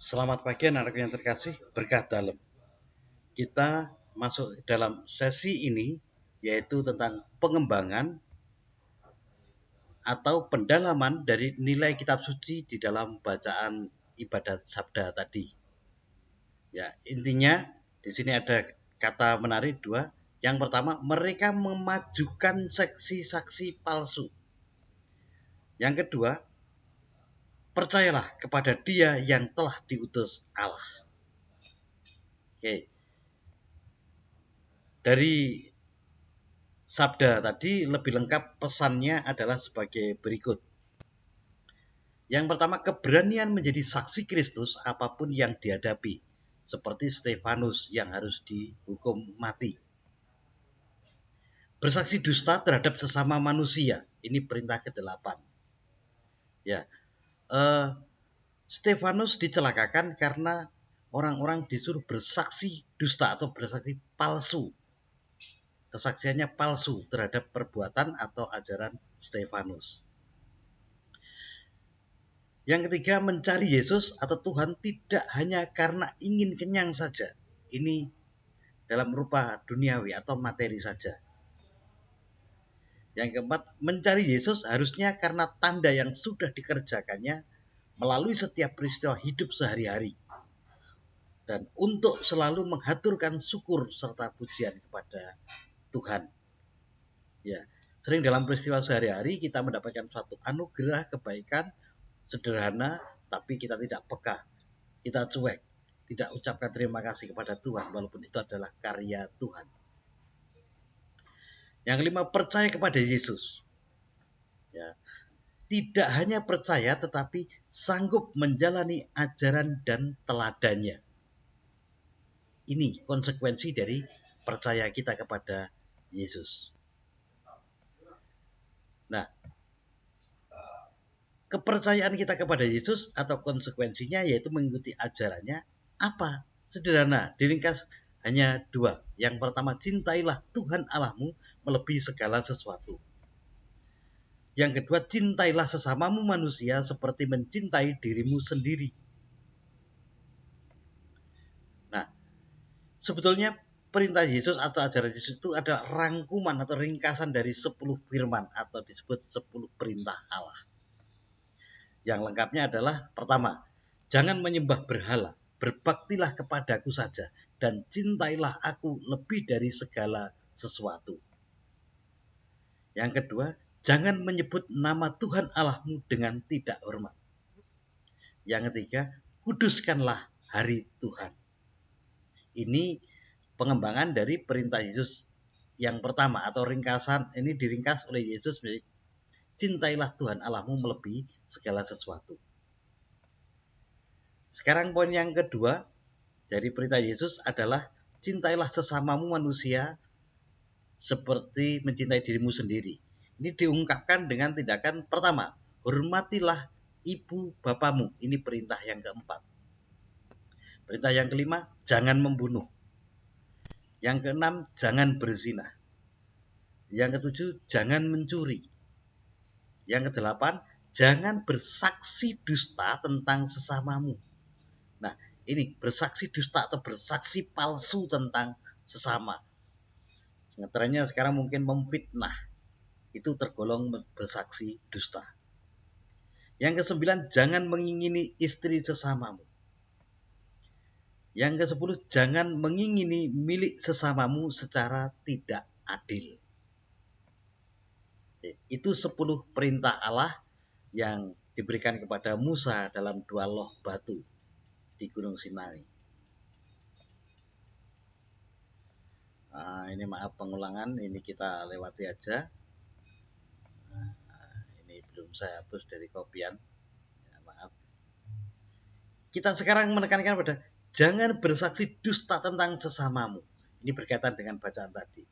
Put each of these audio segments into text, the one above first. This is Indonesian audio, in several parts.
Selamat pagi anak-anak yang terkasih, berkah dalam. Kita masuk dalam sesi ini yaitu tentang pengembangan atau pendalaman dari nilai kitab suci di dalam bacaan ibadat sabda tadi. Ya, intinya di sini ada kata menarik dua. Yang pertama, mereka memajukan saksi-saksi palsu. Yang kedua, percayalah kepada Dia yang telah diutus Allah. Oke. Dari sabda tadi lebih lengkap pesannya adalah sebagai berikut. Yang pertama, keberanian menjadi saksi Kristus apapun yang dihadapi, seperti Stefanus yang harus dihukum mati. Bersaksi dusta terhadap sesama manusia, ini perintah ke-8. Ya, Stefanus dicelakakan karena orang-orang disuruh bersaksi dusta atau bersaksi palsu. Kesaksiannya palsu terhadap perbuatan atau ajaran Stefanus. Yang ketiga, mencari Yesus atau Tuhan tidak hanya karena ingin kenyang saja. Ini dalam rupa duniawi atau materi saja. Yang keempat, mencari Yesus harusnya karena tanda yang sudah dikerjakannya melalui setiap peristiwa hidup sehari-hari. Dan untuk selalu menghaturkan syukur serta pujian kepada Tuhan. Ya, sering dalam peristiwa sehari-hari kita mendapatkan suatu anugerah kebaikan sederhana, tapi kita tidak peka, kita cuek, tidak ucapkan terima kasih kepada Tuhan walaupun itu adalah karya Tuhan. Yang kelima, percaya kepada Yesus. Ya, tidak hanya percaya tetapi sanggup menjalani ajaran dan teladannya. Ini konsekuensi dari percaya kita kepada Yesus. Nah, kepercayaan kita kepada Yesus atau konsekuensinya yaitu mengikuti ajarannya apa? Sederhana, diringkas hanya dua. Yang pertama, cintailah Tuhan Allahmu melebihi segala sesuatu. Yang kedua, cintailah sesamamu manusia seperti mencintai dirimu sendiri. Nah, sebetulnya perintah Yesus atau ajaran Yesus itu adalah rangkuman atau ringkasan dari 10 firman atau disebut 10 perintah Allah. Yang lengkapnya adalah pertama, jangan menyembah berhala, berbaktilah kepadaku saja, dan cintailah aku lebih dari segala sesuatu. Yang kedua, jangan menyebut nama Tuhan Allahmu dengan tidak hormat. Yang ketiga, kuduskanlah hari Tuhan. Ini pengembangan dari perintah Yesus yang pertama atau ringkasan, ini diringkas oleh Yesus menjadi cintailah Tuhan Allahmu melebihi segala sesuatu. Sekarang poin yang kedua dari perintah Yesus adalah cintailah sesamamu manusia seperti mencintai dirimu sendiri. Ini diungkapkan dengan tindakan pertama, hormatilah ibu bapamu. Ini perintah yang keempat. Perintah yang kelima, jangan membunuh. Yang keenam, jangan berzina. Yang ketujuh, jangan mencuri. Yang kedelapan, jangan bersaksi dusta tentang sesamamu. Nah, ini bersaksi dusta atau bersaksi palsu tentang sesama. Trennya sekarang mungkin memfitnah. Itu tergolong bersaksi dusta. Yang kesembilan, jangan mengingini istri sesamamu. Yang kesepuluh, jangan mengingini milik sesamamu secara tidak adil. Itu 10 perintah Allah yang diberikan kepada Musa dalam 2 loh batu di Gunung Sinai. Nah, ini maaf pengulangan, ini kita lewati aja. Nah, ini belum saya hapus dari kopian. Ya, maaf. Kita sekarang menekankan pada jangan bersaksi dusta tentang sesamamu. Ini berkaitan dengan bacaan tadi.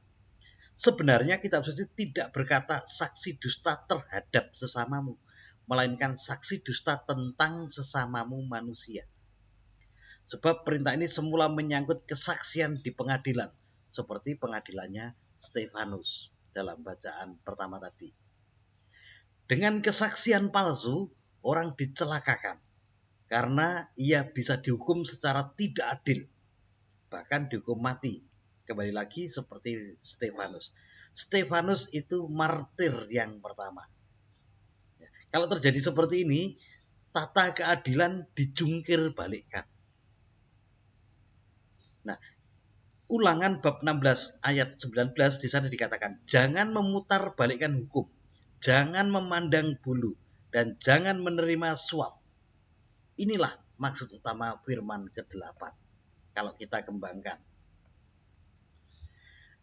Sebenarnya kitab suci tidak berkata saksi dusta terhadap sesamamu, melainkan saksi dusta tentang sesamamu manusia. Sebab perintah ini semula menyangkut kesaksian di pengadilan, seperti pengadilannya Stefanus dalam bacaan pertama tadi. Dengan kesaksian palsu, orang dicelakakan. karena ia bisa dihukum secara tidak adil, bahkan dihukum mati. Kembali lagi seperti Stefanus. Stefanus itu martir yang pertama. Kalau terjadi seperti ini, tata keadilan dijungkir balikkan. Nah, Ulangan bab 16 ayat 19 di sana dikatakan, jangan memutar balikkan hukum, jangan memandang bulu, dan jangan menerima suap. Inilah maksud utama firman ke-8 kalau kita kembangkan.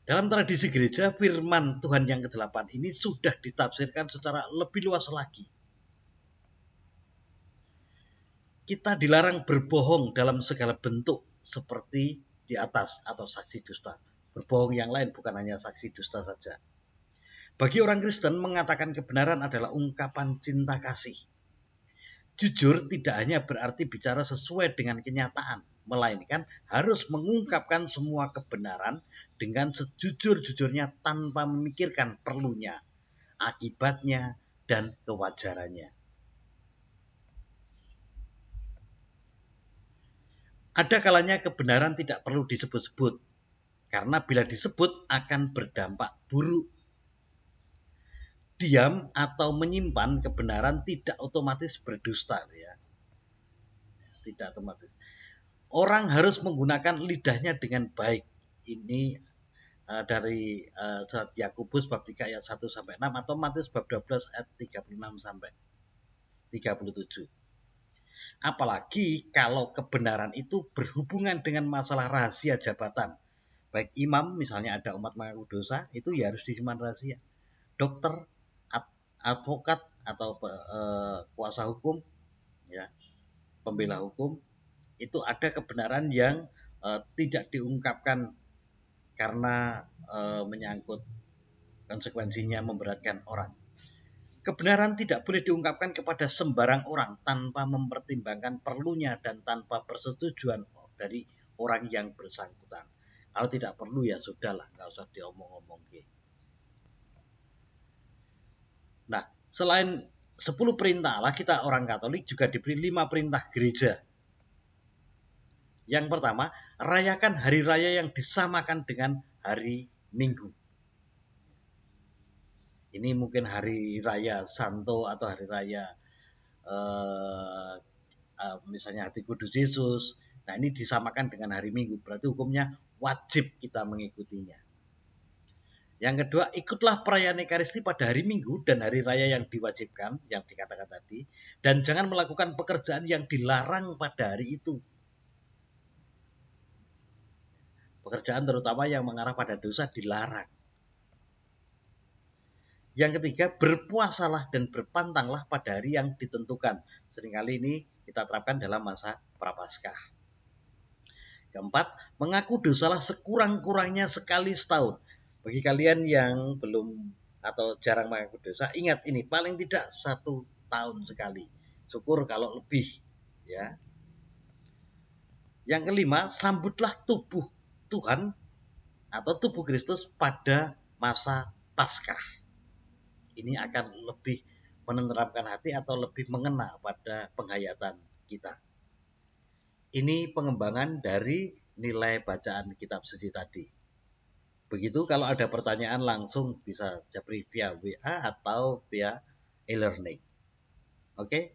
Dalam tradisi gereja, firman Tuhan yang ke-8 ini sudah ditafsirkan secara lebih luas lagi. Kita dilarang berbohong dalam segala bentuk seperti di atas atau saksi dusta. Berbohong yang lain bukan hanya saksi dusta saja. Bagi orang Kristen, mengatakan kebenaran adalah ungkapan cinta kasih. Jujur tidak hanya berarti bicara sesuai dengan kenyataan, melainkan harus mengungkapkan semua kebenaran dengan sejujur-jujurnya tanpa memikirkan perlunya, akibatnya, dan kewajarannya. Ada kalanya kebenaran tidak perlu disebut-sebut, karena bila disebut akan berdampak buruk. Diam atau menyimpan kebenaran tidak otomatis berdusta, ya. Tidak otomatis. Orang harus menggunakan lidahnya dengan baik. Ini dari surat Yakobus bab 3 ayat 1 sampai 6 atau Matius bab 12 ayat 36 sampai 37. Apalagi kalau kebenaran itu berhubungan dengan masalah rahasia jabatan. Baik imam, misalnya ada umat mengaku dosa, itu ya harus disimpan rahasia. Dokter, advokat atau kuasa hukum, ya, pembela hukum, itu ada kebenaran yang tidak diungkapkan karena menyangkut konsekuensinya memberatkan orang. Kebenaran tidak boleh diungkapkan kepada sembarang orang tanpa mempertimbangkan perlunya dan tanpa persetujuan dari orang yang bersangkutan. Kalau tidak perlu ya sudahlah, nggak usah diomong-omong. Nah, selain 10 perintah Allah, kita orang Katolik juga diberi 5 perintah gereja. Yang pertama, rayakan hari raya yang disamakan dengan hari Minggu. Ini mungkin hari raya Santo atau hari raya misalnya Hati Kudus Yesus. Nah, ini disamakan dengan hari Minggu, berarti hukumnya wajib kita mengikutinya. Yang kedua, ikutlah perayaan Ekaristi pada hari Minggu dan hari raya yang diwajibkan, yang dikatakan tadi, dan jangan melakukan pekerjaan yang dilarang pada hari itu. Pekerjaan terutama yang mengarah pada dosa dilarang. Yang ketiga, berpuasalah dan berpantanglah pada hari yang ditentukan. Seringkali ini kita terapkan dalam masa Prapaskah. Keempat, mengaku dosalah sekurang-kurangnya sekali setahun. Bagi kalian yang belum atau jarang mengaku dosa, ingat ini paling tidak 1 tahun sekali. Syukur kalau lebih, ya. Yang kelima, sambutlah tubuh Tuhan atau tubuh Kristus pada masa Paskah. Ini akan lebih menenteramkan hati atau lebih mengena pada penghayatan kita. Ini pengembangan dari nilai bacaan kitab suci tadi. Begitu, kalau ada pertanyaan langsung bisa japri via WA atau via e-learning. Oke?